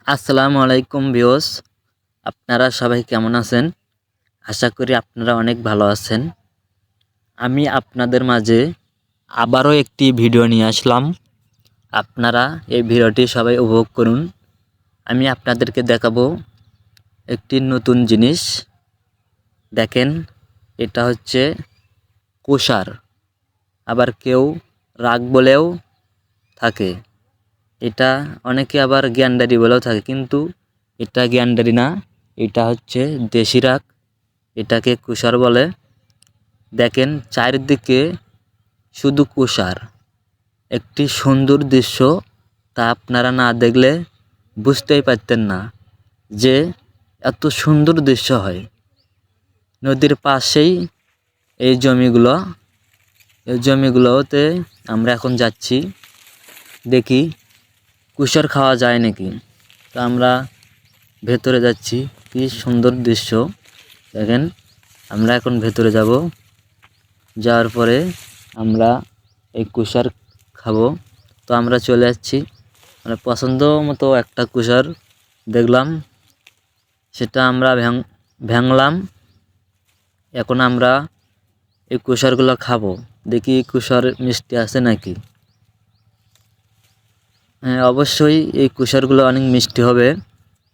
আসসালামু আলাইকুম ভিউয়ার্স, আপনারা সবাই কেমন আছেন? আশা করি আপনারা অনেক ভালো আছেন। আমি আপনাদের মাঝে আবারও একটি ভিডিও নিয়ে আসলাম। আপনারা এই ভিডিওটি সবাই উপভোগ করুন। আমি আপনাদেরকে দেখাবো একটি নতুন জিনিস। দেখেন, এটা হচ্ছে কুষার, আবার কেউ রাগ বলেও থাকে। এটা অনেকে আবার গ্যান্ডারি বলেও থাকে, কিন্তু এটা গ্যান্ডারি না, এটা হচ্ছে দেশি রাগ। এটাকে কুষার বলে। দেখেন, চারিদিকে শুধু কুষার, একটি সুন্দর দৃশ্য। তা আপনারা না দেখলে বুঝতেই পারতেন না যে এত সুন্দর দৃশ্য হয়। নদীর পাশেই এই জমিগুলোতে আমরা এখন যাচ্ছি, দেখি কুষার খাওয়া যায় নাকি। তো আমরা ভেতরে যাচ্ছি। কি সুন্দর দৃশ্য দেখেন। আমরা এখন ভেতরে যাব, যাওয়ার পরে আমরা এই কুষার খাবো। তো আমরা চলে যাচ্ছি, মানে পছন্দ মতো একটা কুষার দেখলাম, সেটা আমরা ভাঙলাম। এখন আমরা এই কুষারগুলো খাবো, দেখি কুষার মিষ্টি আছে নাকি। হ্যাঁ, অবশ্যই এই কুষারগুলো অনেক মিষ্টি হবে।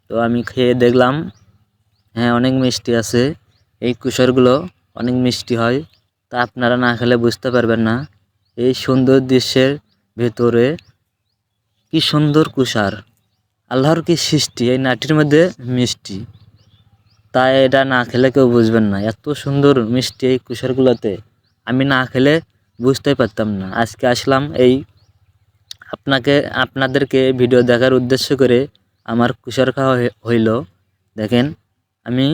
তো আমি খেয়ে দেখলাম, হ্যাঁ, অনেক মিষ্টি আছে। এই কুষারগুলো অনেক মিষ্টি হয়। তা আপনারা না খেলে বুঝতে পারবেন না এই সুন্দর দৃশ্যের ভেতরে কি সুন্দর কুষার। আল্লাহর কি সৃষ্টি, এই নাটির মধ্যে মিষ্টি। তাই এটা না খেলে কেউ বুঝবেন না, এত সুন্দর মিষ্টি এই কুষারগুলোতে। আমি না খেলে বুঝতেই পারতাম না। আজকে আসলাম এই আপনাদেরকে ভিডিও দেখার উদ্দেশ্য করে আমার কুষার খাওয়া হইল। দেখেন, আমি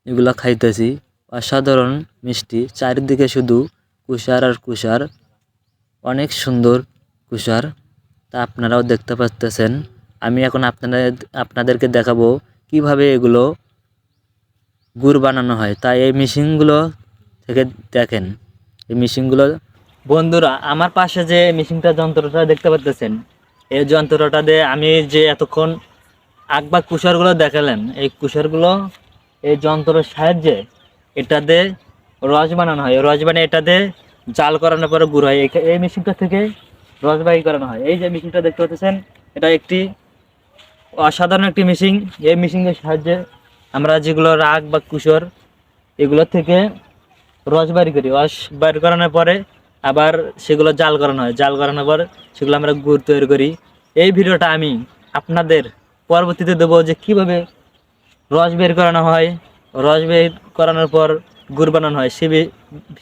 এগুলো খাইতেছি, অসাধারণ মিষ্টি। চারিদিকে শুধু কুষার আর কুষার, অনেক সুন্দর কুষার। তা আপনারাও দেখতে পাচ্তেছেন। আমি এখন আপনাদেরকে দেখাবো কিভাবে এগুলো গুড় বানানো হয়। তাই এই মেশিনগুলো থেকে দেখেন, এই মেশিনগুলো। বন্ধুরা, আমার পাশে যে মেশিনটা যন্ত্রটা দেখতে পাচ্তেছেন, এই যন্ত্রটা দিয়ে আমি যে এতক্ষণ আখ বা কুষারগুলো দেখালাম, এই কুষারগুলো এই যন্ত্রের সাহায্যে এটা দিয়ে রস বানানো হয়। রস বানিয়ে এটা দিয়ে জাল করানোর পরে গুড় হয়। এই মেশিনটা থেকে রস বাই করানো হয়। এই যে মেশিনটা দেখতে পাচ্ছেন, এটা একটি অসাধারণ একটি মেশিন। এই মেশিনের সাহায্যে আমরা যেগুলো রাগ বা কুষার, এগুলো থেকে রস বাড়ি করি। রস বাড়ি করানোর পরে আবার সেগুলো জাল করানো হয়। জাল করানোর পর সেগুলো আমরা গুড় তৈরি করি। এই ভিডিওটা আমি আপনাদের পরবর্তীতে দেবো যে কীভাবে রস বের করানো হয়, রস বের করানোর পর গুড় বানানো হয়।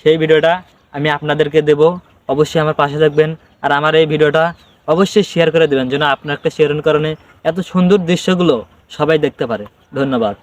সেই ভিডিওটা আমি আপনাদেরকে দেব। অবশ্যই আমার পাশে থাকবেন, আর আমার এই ভিডিওটা অবশ্যই শেয়ার করে দেবেন, যেন আপনার একটা শেয়ারের কারণে এত সুন্দর দৃশ্যগুলো সবাই দেখতে পারে। ধন্যবাদ।